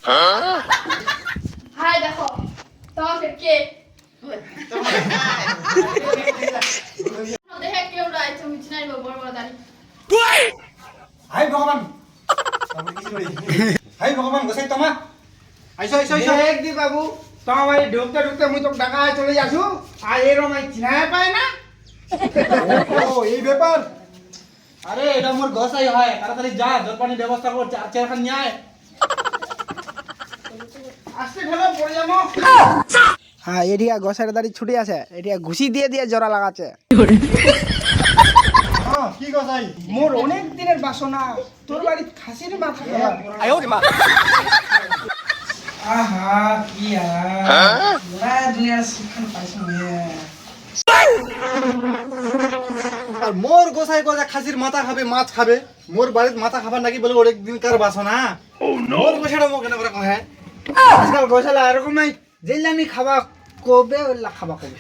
high দেখো তোমাকে কে দেখে কেউ রায় তুমি চিনাই বড় বড় দাঁড়ি হাই ভগবান হাই ভগবান গোসাই তোমা আইসো আইসো আইসো দেখ দি বাবু তোমার বাড়ি ঢুকতে ঢুকতে মুই তো ঢাকা চলে যাসু আর এরম চিনাই পায় না ও এই ব্যাপার আরে এটা মোর গোসাই হয় তাড়াতাড়ি যা জলপানির ব্যবস্থা কর চেয়ারখান নিয়ে আয় আসতে ঢেলে পড়ে যাবো হ্যাঁ এরিয়া গসার দাড়ি ছুটি আছে এরিয়া ঘুষি দিয়ে দিয়ে জোড়া লাগাচ্ছে হ্যাঁ কি গোসাই মোর অনেক দিনের বাসনা তোর বাড়ি খাসির মাথা খাওয়া আহা কি আর দুনিয়ার শিক্ষণ পাইছো আর মোর গোসাই কথা খাসির মাথা খাবে মাছ খাবে মোর বাড়ির মাথা খাবার নাকি বলে অনেক দিনকার বাসনা মোর গোসাইটা মোক কেন করে কহে আজকাল গোসালা এরকম নাই যেইলামি খাবা কবে ওইলা খাবা কবে